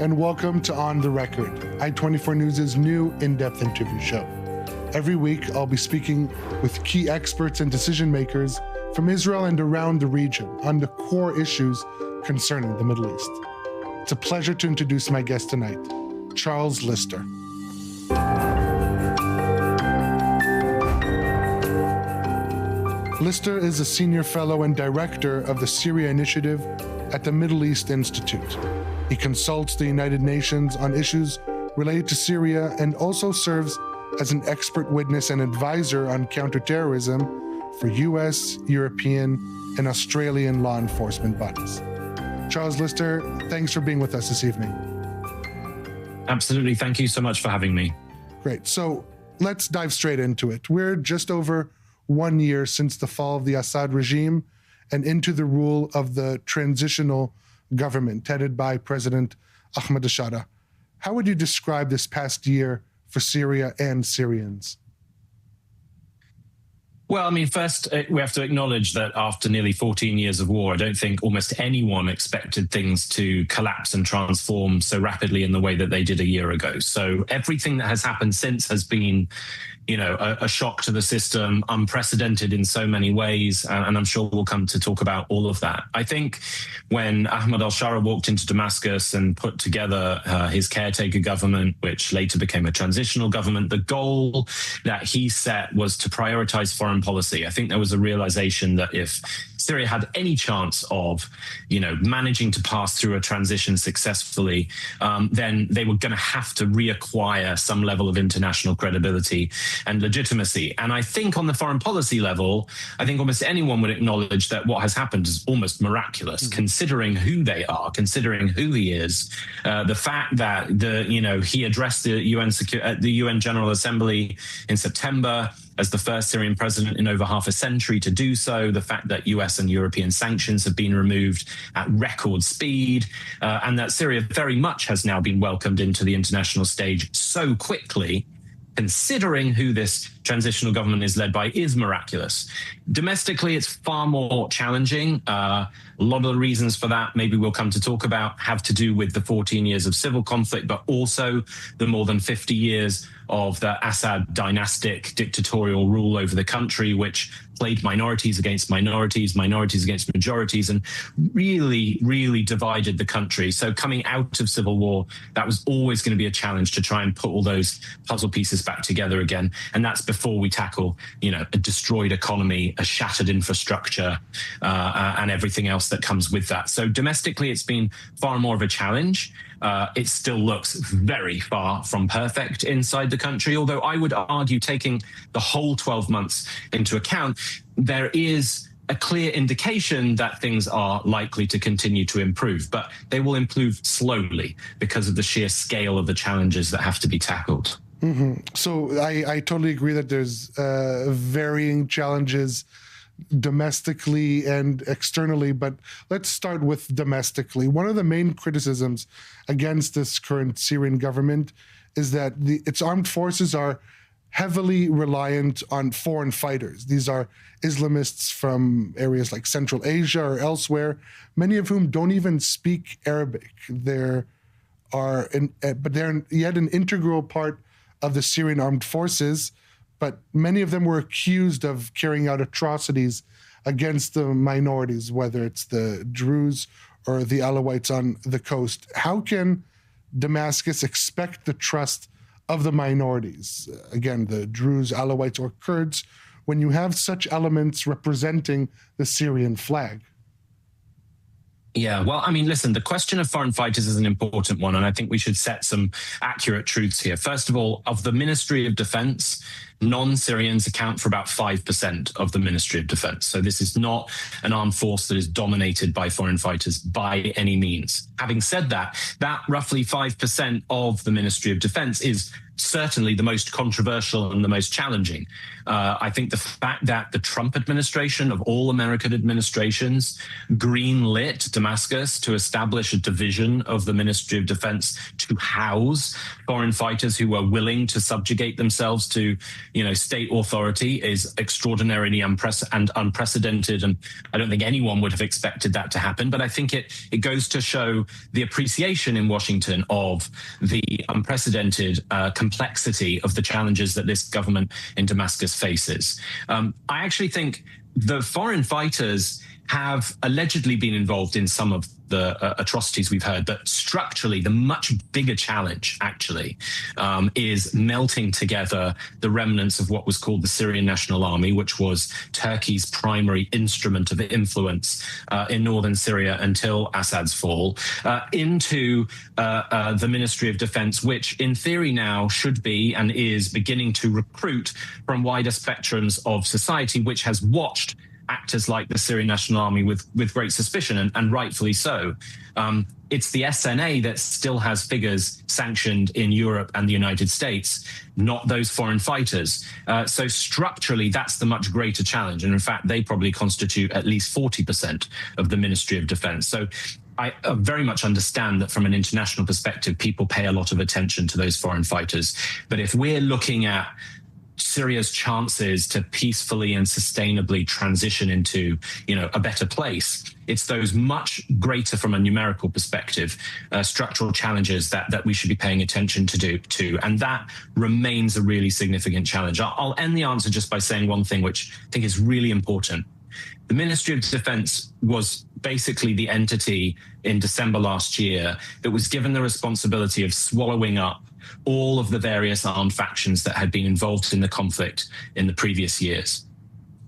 and welcome to On the Record, I-24 News' new in-depth interview show. Every week, I'll be speaking with key experts and decision makers from Israel and around the region on the core issues concerning the Middle East. It's a pleasure to introduce my guest tonight, Charles Lister. Lister is a senior fellow and director of the Syria Initiative at the Middle East Institute. He consults the United Nations on issues related to Syria and also serves as an expert witness and advisor on counterterrorism for US, European, and Australian law enforcement bodies. Charles Lister, thanks for being with us this evening. Absolutely. Thank you so much for having me. Great. So let's dive straight into it. We're just over 1 year since the fall of the Assad regime and into the rule of the transitional government headed by President Ahmed al-Shara. How would you describe this past year for Syria and Syrians? Well, I mean, first, we have to acknowledge that after nearly 14 years of war, I don't think almost anyone expected things to collapse and transform so rapidly in the way that they did a year ago. So everything that has happened since has been, a shock to the system, unprecedented in so many ways. And I'm sure we'll come to talk about all of that. I think when Ahmed al-Shara walked into Damascus and put together his caretaker government, which later became a transitional government, the goal that he set was to prioritize foreign policy. I think there was a realization that if Syria had any chance of, managing to pass through a transition successfully, then they were going to have to reacquire some level of international credibility and legitimacy. And I think on the foreign policy level, I think almost anyone would acknowledge that what has happened is almost miraculous, considering who they are, considering who he is. The fact that he addressed the UN General Assembly in September as the first Syrian president in over half a century to do so, the fact that US and European sanctions have been removed at record speed, and that Syria very much has now been welcomed into the international stage so quickly, considering who this transitional government is led by, is miraculous. Domestically, it's far more challenging. A lot of the reasons for that, maybe we'll come to talk about, have to do with the 14 years of civil conflict, but also the more than 50 years of the Assad dynastic dictatorial rule over the country, which played minorities against minorities, minorities against majorities, and really, really divided the country. So coming out of civil war, that was always going to be a challenge to try and put all those puzzle pieces back together again. And that's before we tackle, a destroyed economy, a shattered infrastructure, and everything else that comes with that. So domestically, it's been far more of a challenge. It still looks very far from perfect inside the country, although I would argue, taking the whole 12 months into account, there is a clear indication that things are likely to continue to improve, but they will improve slowly because of the sheer scale of the challenges that have to be tackled. Mm-hmm. So I totally agree that there's varying challenges domestically and externally, but let's start with domestically. One of the main criticisms against this current Syrian government is that its armed forces are heavily reliant on foreign fighters. These are Islamists from areas like Central Asia or elsewhere, many of whom don't even speak Arabic. But they're yet an integral part of the Syrian armed forces, but many of them were accused of carrying out atrocities against the minorities, whether it's the Druze or the Alawites on the coast. How can Damascus expect the trust of the minorities, again, the Druze, Alawites, or Kurds, when you have such elements representing the Syrian flag? Yeah, well, I mean, listen, the question of foreign fighters is an important one, and I think we should set some accurate truths here. First of all, of the Ministry of Defense, non-Syrians account for about 5% of the Ministry of Defense. So this is not an armed force that is dominated by foreign fighters by any means. Having said that, that roughly 5% of the Ministry of Defense is certainly the most controversial and the most challenging. I think the fact that the Trump administration, of all American administrations, greenlit Damascus to establish a division of the Ministry of Defense to house foreign fighters who were willing to subjugate themselves to, state authority is extraordinarily unprecedented. And I don't think anyone would have expected that to happen. But I think it goes to show the appreciation in Washington of the unprecedented complexity of the challenges that this government in Damascus faces. I actually think the foreign fighters have allegedly been involved in some of the atrocities we've heard, but structurally, the much bigger challenge actually is melting together the remnants of what was called the Syrian National Army, which was Turkey's primary instrument of influence in northern Syria until Assad's fall, into the Ministry of Defense, which in theory now should be and is beginning to recruit from wider spectrums of society, which has watched actors like the Syrian National Army with great suspicion, and rightfully so. It's the SNA that still has figures sanctioned in Europe and the United States, not those foreign fighters. So structurally, that's the much greater challenge. And in fact, they probably constitute at least 40% of the Ministry of Defense. So I very much understand that from an international perspective, people pay a lot of attention to those foreign fighters. But if we're looking at Syria's chances to peacefully and sustainably transition into, a better place, it's those much greater from a numerical perspective, structural challenges that we should be paying attention to. And that remains a really significant challenge. I'll end the answer just by saying one thing, which I think is really important. The Ministry of Defense was basically the entity in December last year that was given the responsibility of swallowing up all of the various armed factions that had been involved in the conflict in the previous years.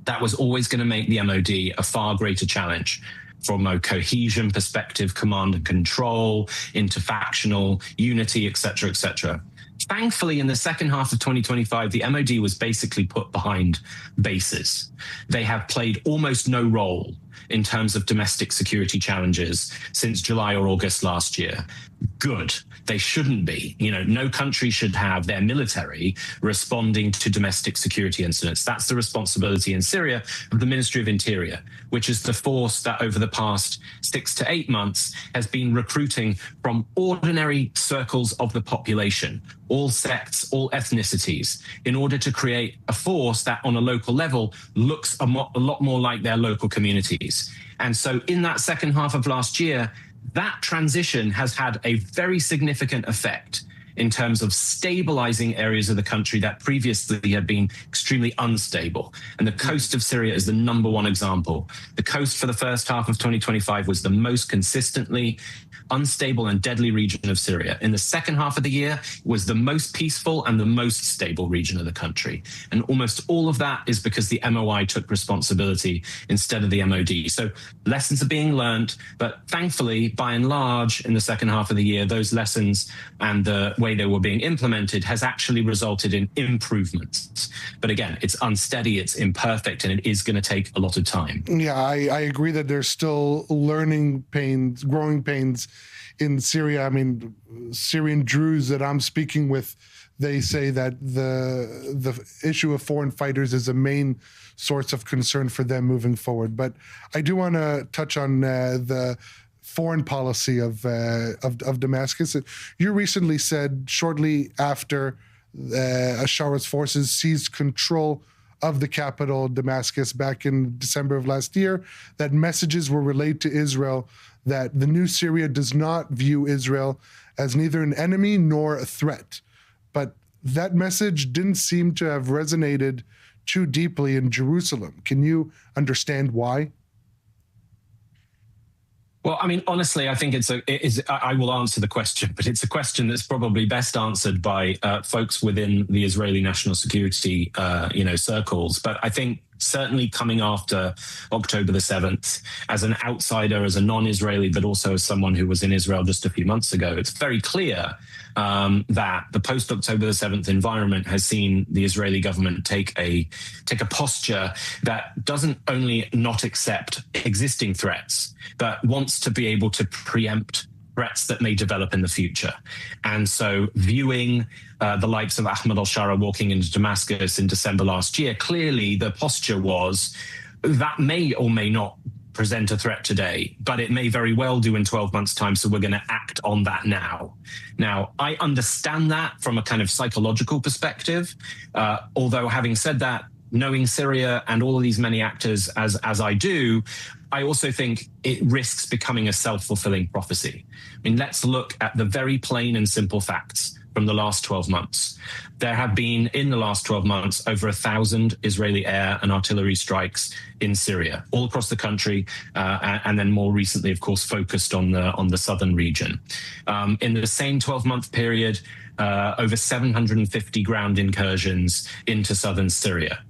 That was always going to make the MOD a far greater challenge from a cohesion perspective, command and control, interfactional unity, et cetera, et cetera. Thankfully, in the second half of 2025, the MOD was basically put behind bases. They have played almost no role in terms of domestic security challenges since July or August last year. Good. They shouldn't be. No country should have their military responding to domestic security incidents. That's the responsibility in Syria of the Ministry of Interior, which is the force that over the past 6 to 8 months has been recruiting from ordinary circles of the population, all sects, all ethnicities, in order to create a force that on a local level looks a lot more like their local communities. And so in that second half of last year, that transition has had a very significant effect in terms of stabilizing areas of the country that previously had been extremely unstable. And the coast of Syria is the number one example. The coast for the first half of 2025 was the most consistently unstable and deadly region of Syria. In the second half of the year, it was the most peaceful and the most stable region of the country. And almost all of that is because the MOI took responsibility instead of the MOD. So lessons are being learned, but thankfully, by and large, in the second half of the year, those lessons and the way they were being implemented has actually resulted in improvements. But again, it's unsteady, it's imperfect, and it is going to take a lot of time. Yeah, I agree that there's still learning pains, growing pains in Syria. I mean, Syrian Druze that I'm speaking with, they say that the issue of foreign fighters is a main source of concern for them moving forward. But I do want to touch on the foreign policy of Damascus. You recently said shortly after Ashara's forces seized control of the capital, Damascus, back in December of last year, that messages were relayed to Israel that the new Syria does not view Israel as neither an enemy nor a threat. But that message didn't seem to have resonated too deeply in Jerusalem. Can you understand why? Well, I mean, honestly, I think I will answer the question, but it's a question that's probably best answered by folks within the Israeli national security, circles. But I think certainly coming after October the 7th, as an outsider, as a non-Israeli, but also as someone who was in Israel just a few months ago, it's very clear that the post-October the 7th environment has seen the Israeli government take a posture that doesn't only not accept existing threats, but wants to be able to preempt threats that may develop in the future. And so viewing the likes of Ahmed al-Shara walking into Damascus in December last year, clearly the posture was that may or may not present a threat today, but it may very well do in 12 months' time, so we're going to act on that now. Now, I understand that from a kind of psychological perspective, although having said that, knowing Syria and all of these many actors as I do, I also think it risks becoming a self-fulfilling prophecy. I mean, let's look at the very plain and simple facts from the last 12 months. There have been, in the last 12 months, over 1,000 Israeli air and artillery strikes in Syria, all across the country, and then more recently, of course, focused on the southern region. In the same 12-month period, over 750 ground incursions into southern Syria.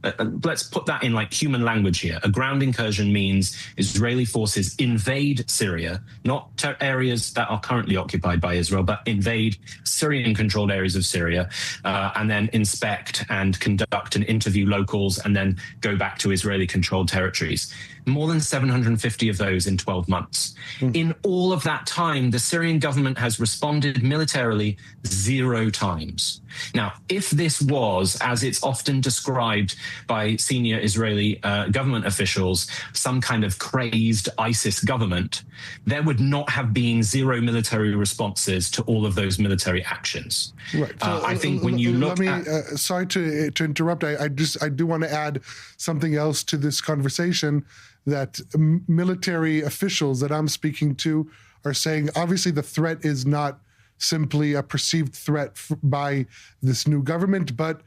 Let's put that in like human language here. A ground incursion means Israeli forces invade Syria, not areas that are currently occupied by Israel, but invade Syrian-controlled areas of Syria, and then inspect and conduct and interview locals, and then go back to Israeli-controlled territories. More than 750 of those in 12 months. In all of that time, the Syrian government has responded militarily 0 times. Now, if this was, as it's often described by senior Israeli government officials, some kind of crazed ISIS government, there would not have been 0 military responses to all of those military actions. Right. So, I think when you look sorry to interrupt. I do want to add something else to this conversation, that military officials that I'm speaking to are saying, obviously the threat is not simply a perceived threat by this new government, but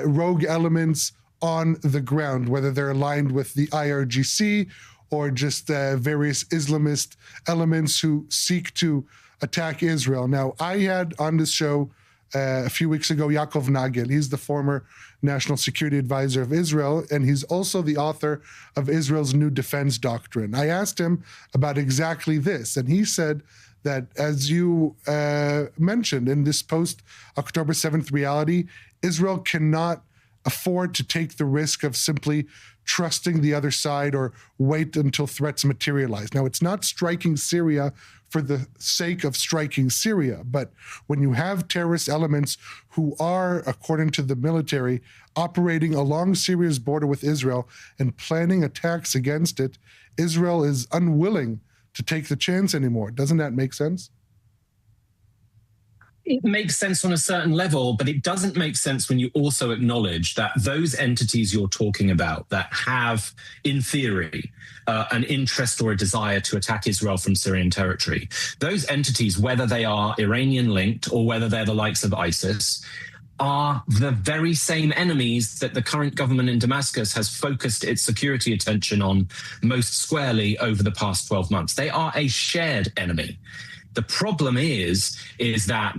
rogue elements on the ground, whether they're aligned with the IRGC or just various Islamist elements who seek to attack Israel. Now, I had on this show a few weeks ago Yaakov Nagel. He's the former National Security Advisor of Israel, and he's also the author of Israel's new defense doctrine. I asked him about exactly this, and he said that, as you mentioned, in this post-October 7th reality, Israel cannot afford to take the risk of simply trusting the other side or wait until threats materialize. Now, it's not striking Syria for the sake of striking Syria, but when you have terrorist elements who are, according to the military, operating along Syria's border with Israel and planning attacks against it, Israel is unwilling to take the chance anymore. Doesn't that make sense? It makes sense on a certain level, but it doesn't make sense when you also acknowledge that those entities you're talking about that have, in theory, an interest or a desire to attack Israel from Syrian territory, those entities, whether they are Iranian-linked or whether they're the likes of ISIS, are the very same enemies that the current government in Damascus has focused its security attention on most squarely over the past 12 months. They are a shared enemy. The problem is that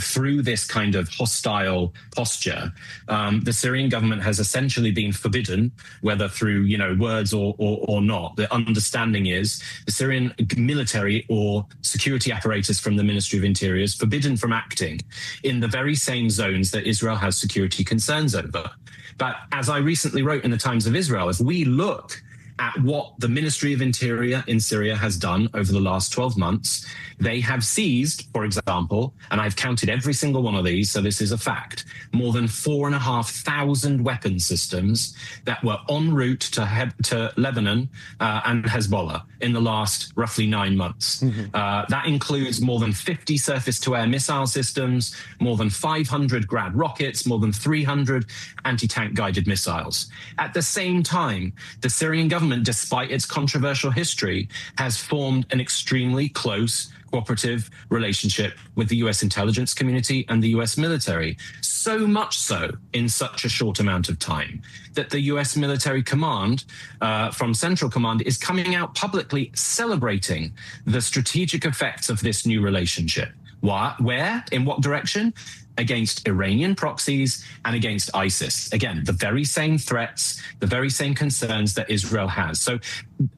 through this kind of hostile posture, the Syrian government has essentially been forbidden, whether through words or not. The understanding is the Syrian military or security apparatus from the Ministry of Interior is forbidden from acting in the very same zones that Israel has security concerns over. But as I recently wrote in the Times of Israel, if we look at what the Ministry of Interior in Syria has done over the last 12 months. They have seized, for example, and I've counted every single one of these, so this is a fact, more than 4,500 weapon systems that were en route to Lebanon and Hezbollah in the last roughly 9 months. That includes more than 50 surface-to-air missile systems, more than 500 Grad rockets, more than 300 anti-tank guided missiles. At the same time, the Syrian government, despite its controversial history, has formed an extremely close cooperative relationship with the US intelligence community and the US military. So much so in such a short amount of time that the US military command from Central Command is coming out publicly celebrating the strategic effects of this new relationship. Where? In what direction? Against Iranian proxies and against ISIS. Again, the very same threats, the very same concerns that Israel has. So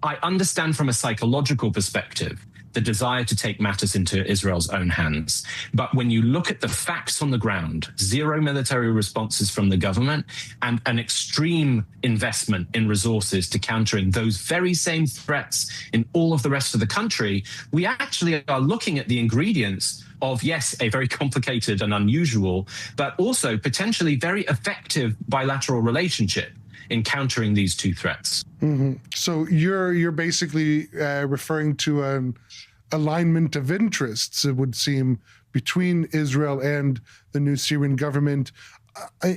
I understand from a psychological perspective the desire to take matters into Israel's own hands. But when you look at the facts on the ground, zero military responses from the government and an extreme investment in resources to countering those very same threats in all of the rest of the country, we actually are looking at the ingredients of, yes, a very complicated and unusual, but also potentially very effective bilateral relationship in countering these two threats. Mm-hmm. So you're basically referring to an alignment of interests, it would seem, between Israel and the new Syrian government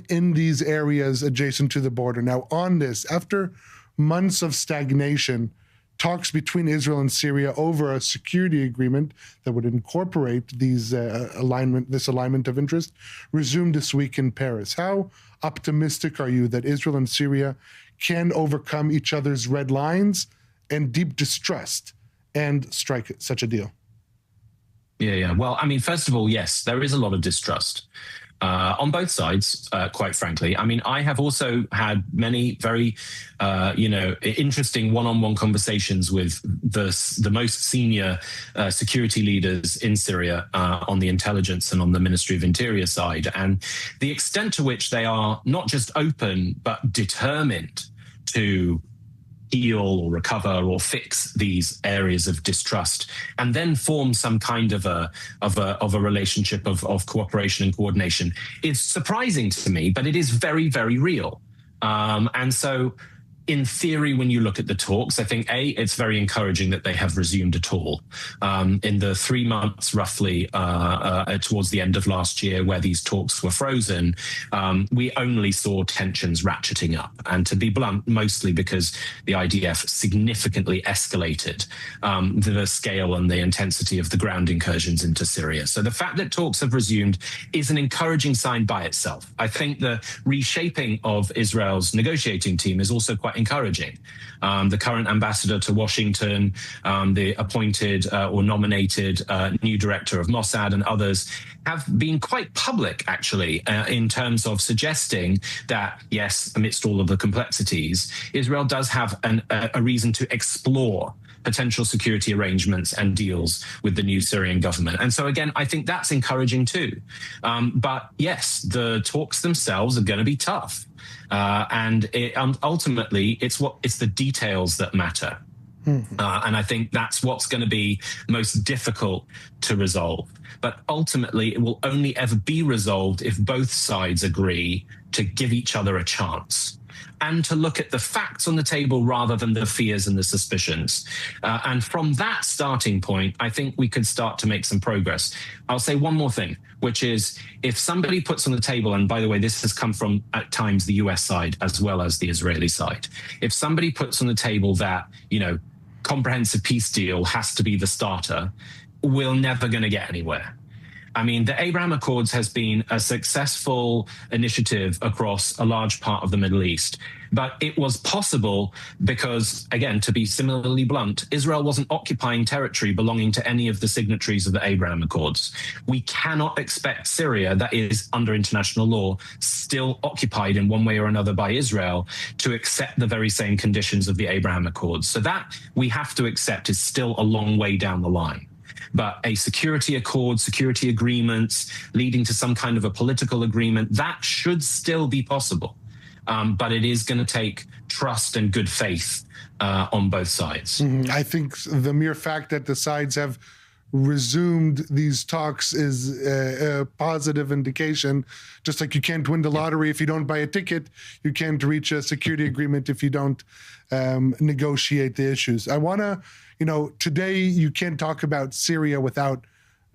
in these areas adjacent to the border. Now, on this, after months of stagnation, talks between Israel and Syria over a security agreement that would incorporate this alignment of interest resumed this week in Paris. How optimistic are you that Israel and Syria can overcome each other's red lines and deep distrust and strike such a deal? Yeah. Well, I mean, first of all, yes, there is a lot of distrust on both sides, quite frankly. I mean, I have also had many very, interesting one-on-one conversations with the most senior security leaders in Syria on the intelligence and on the Ministry of Interior side, and the extent to which they are not just open but determined to heal or recover or fix these areas of distrust, and then form some kind of a relationship of cooperation and coordination. It's surprising to me, but it is very, very real. And so, in theory, when you look at the talks, I think, it's very encouraging that they have resumed at all. In the 3 months, roughly, towards the end of last year, where these talks were frozen, we only saw tensions ratcheting up. And to be blunt, mostly because the IDF significantly escalated the scale and the intensity of the ground incursions into Syria. So the fact that talks have resumed is an encouraging sign by itself. I think the reshaping of Israel's negotiating team is also quite encouraging. The current ambassador to Washington, the appointed or nominated new director of Mossad, and others have been quite public, actually, in terms of suggesting that, yes, amidst all of the complexities, Israel does have a reason to explore potential security arrangements and deals with the new Syrian government. And so, again, I think that's encouraging too. But yes, the talks themselves are going to be tough. And ultimately, it's the details that matter. And I think that's what's going to be most difficult to resolve. But ultimately, it will only ever be resolved if both sides agree to give each other a chance and to look at the facts on the table rather than the fears and the suspicions. And from that starting point, I think we could start to make some progress. I'll say one more thing, which is if somebody puts on the table, and by the way, this has come from at times the US side as well as the Israeli side. If somebody puts on the table that, comprehensive peace deal has to be the starter, we're never going to get anywhere. I mean, the Abraham Accords has been a successful initiative across a large part of the Middle East. But it was possible because, again, to be similarly blunt, Israel wasn't occupying territory belonging to any of the signatories of the Abraham Accords. We cannot expect Syria, that is under international law, still occupied in one way or another by Israel, to accept the very same conditions of the Abraham Accords. So that we have to accept is still a long way down the line. But a security accord, security agreements leading to some kind of a political agreement, that should still be possible. But it is going to take trust and good faith on both sides. I think the mere fact that the sides have resumed these talks is a positive indication. Just like you can't win the lottery if you don't buy a ticket, you can't reach a security agreement if you don't negotiate the issues. I want to, today you can't talk about Syria without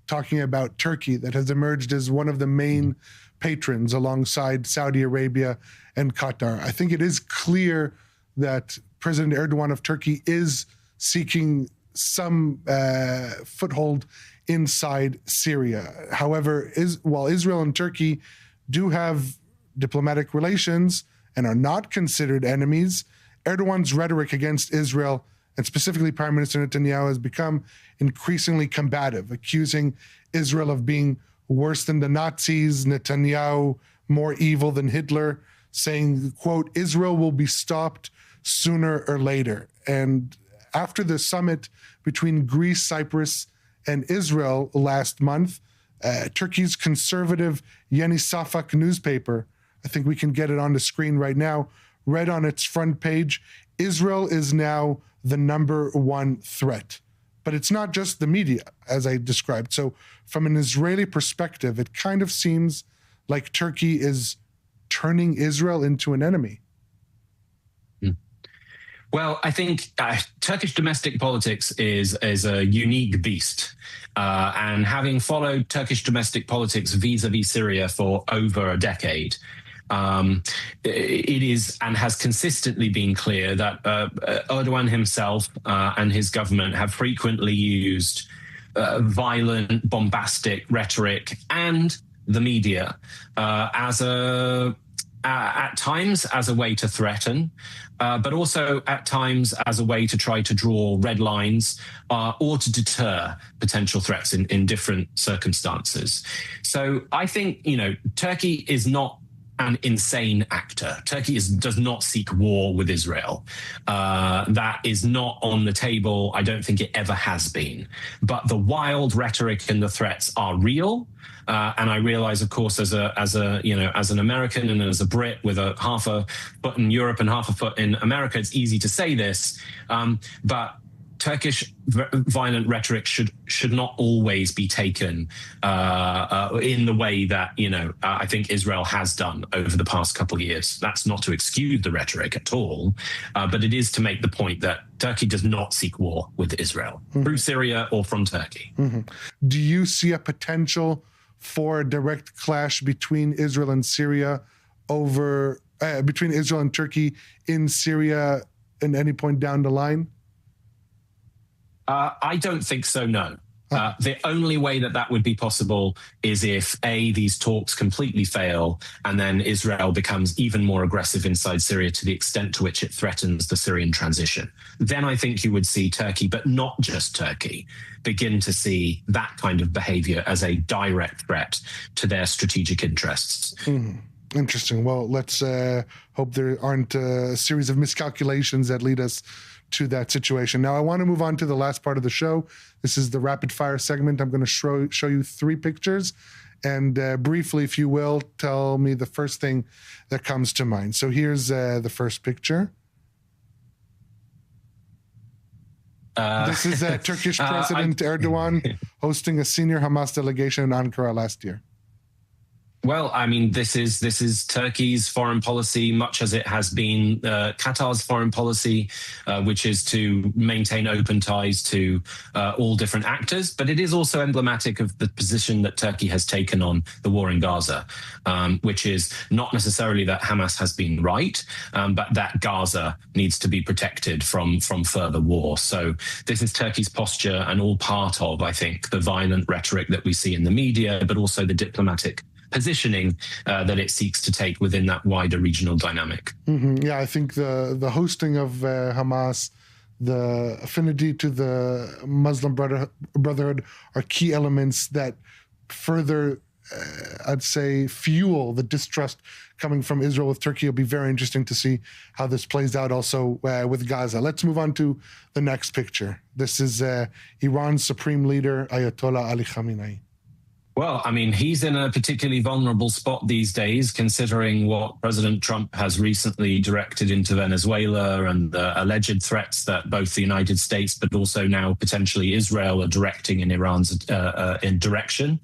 talking about Turkey, that has emerged as one of the main patrons alongside Saudi Arabia and Qatar. I think it is clear that President Erdogan of Turkey is seeking some foothold inside Syria. However, while Israel and Turkey do have diplomatic relations and are not considered enemies, Erdogan's rhetoric against Israel, and specifically Prime Minister Netanyahu, has become increasingly combative, accusing Israel of being worse than the Nazis, Netanyahu more evil than Hitler, saying, quote, Israel will be stopped sooner or later. And after the summit between Greece, Cyprus, and Israel last month. Turkey's conservative Yeni Safak newspaper, I think we can get it on the screen right now, read on its front page, Israel is now the #1 threat. But it's not just the media, as I described. So from an Israeli perspective, it kind of seems like Turkey is turning Israel into an enemy. Well, I think Turkish domestic politics is a unique beast. And having followed Turkish domestic politics vis-a-vis Syria for over a decade, it is and has consistently been clear that Erdogan himself and his government have frequently used violent, bombastic rhetoric and the media at times as a way to threaten, but also at times as a way to try to draw red lines or to deter potential threats in different circumstances. So I think, Turkey is not an insane actor. Turkey does not seek war with Israel. That is not on the table. I don't think it ever has been. But the wild rhetoric and the threats are real. And I realize, of course, as an American and as a Brit with half a foot in Europe and half a foot in America, it's easy to say this. But Turkish violent rhetoric should not always be taken in the way that I think Israel has done over the past couple of years. That's not to excuse the rhetoric at all, but it is to make the point that Turkey does not seek war with Israel through Syria or from Turkey. Do you see a potential for a direct clash between Israel and Syria between Israel and Turkey in Syria at any point down the line? I don't think so, no. The only way that would be possible is if, A, these talks completely fail, and then Israel becomes even more aggressive inside Syria to the extent to which it threatens the Syrian transition. Then I think you would see Turkey, but not just Turkey, begin to see that kind of behavior as a direct threat to their strategic interests. Interesting. Well, let's hope there aren't a series of miscalculations that lead us to that situation. Now, I want to move on to the last part of the show. This is the rapid fire segment. I'm going to show you 3 pictures, and briefly, if you will, tell me the first thing that comes to mind. So here's the first picture. This is Turkish President Erdogan hosting a senior Hamas delegation in Ankara last year. Well, I mean, this is Turkey's foreign policy, much as it has been Qatar's foreign policy, which is to maintain open ties to all different actors. But it is also emblematic of the position that Turkey has taken on the war in Gaza, which is not necessarily that Hamas has been right, but that Gaza needs to be protected from further war. So this is Turkey's posture, and all part of, I think, the violent rhetoric that we see in the media, but also the diplomatic positioning that it seeks to take within that wider regional dynamic. Yeah, I think the hosting of Hamas, the affinity to the Muslim Brotherhood are key elements that further, I'd say, fuel the distrust coming from Israel with Turkey. It'll be very interesting to see how this plays out also with Gaza. Let's move on to the next picture. This is Iran's supreme leader, Ayatollah Ali Khamenei. Well, I mean, he's in a particularly vulnerable spot these days, considering what President Trump has recently directed into Venezuela and the alleged threats that both the United States, but also now potentially Israel, are directing in Iran's direction.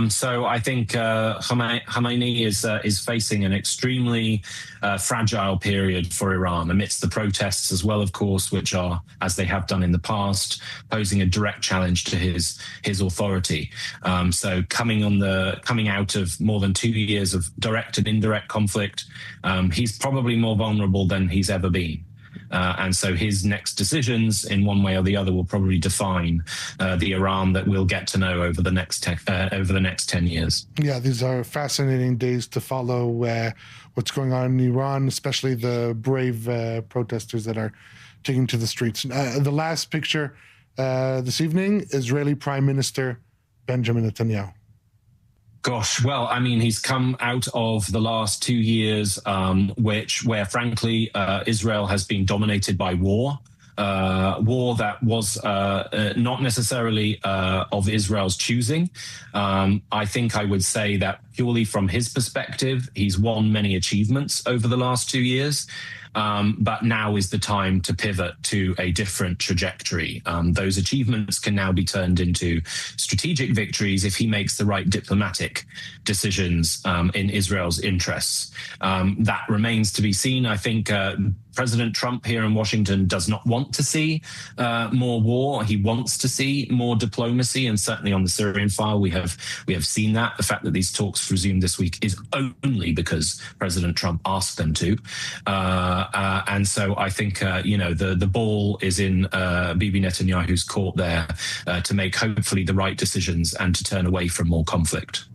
So I think Khamenei is facing an extremely fragile period for Iran amidst the protests as well, of course, which are, as they have done in the past, posing a direct challenge to his authority. So coming out of more than 2 years of direct and indirect conflict, he's probably more vulnerable than he's ever been. And so his next decisions, in one way or the other, will probably define the Iran that we'll get to know over the next 10 years. Yeah, these are fascinating days to follow what's going on in Iran, especially the brave protesters that are taking to the streets. The last picture this evening, Israeli Prime Minister Benjamin Netanyahu. Gosh, well, I mean, he's come out of the last 2 years, where frankly, Israel has been dominated by war. war that was not necessarily of Israel's choosing. I think I would say that purely from his perspective, he's won many achievements over the last 2 years. But now is the time to pivot to a different trajectory. Those achievements can now be turned into strategic victories if he makes the right diplomatic decisions in Israel's interests. That remains to be seen. I think President Trump here in Washington does not want to see more war. He wants to see more diplomacy, and certainly on the Syrian file, we have seen that. The fact that these talks resumed this week is only because President Trump asked them to. And so I think, the ball is in Bibi Netanyahu's court there to make hopefully the right decisions and to turn away from more conflict.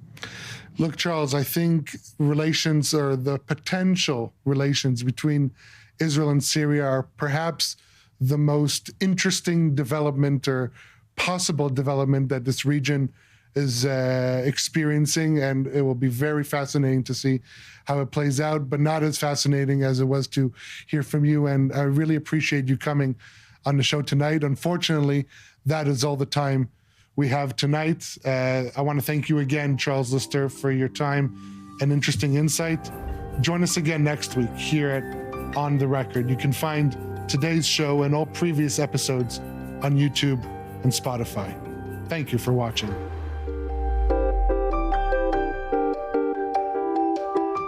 Look, Charles, I think relations, or the potential relations between Israel and Syria, are perhaps the most interesting development or possible development that this region is experiencing, and it will be very fascinating to see how it plays out, but not as fascinating as it was to hear from you. And I really appreciate you coming on the show tonight. Unfortunately, that is all the time we have tonight. I want to thank you again, Charles Lister, for your time and interesting insight. Join us again next week here at On the Record. You can find today's show and all previous episodes on YouTube and Spotify. Thank you for watching.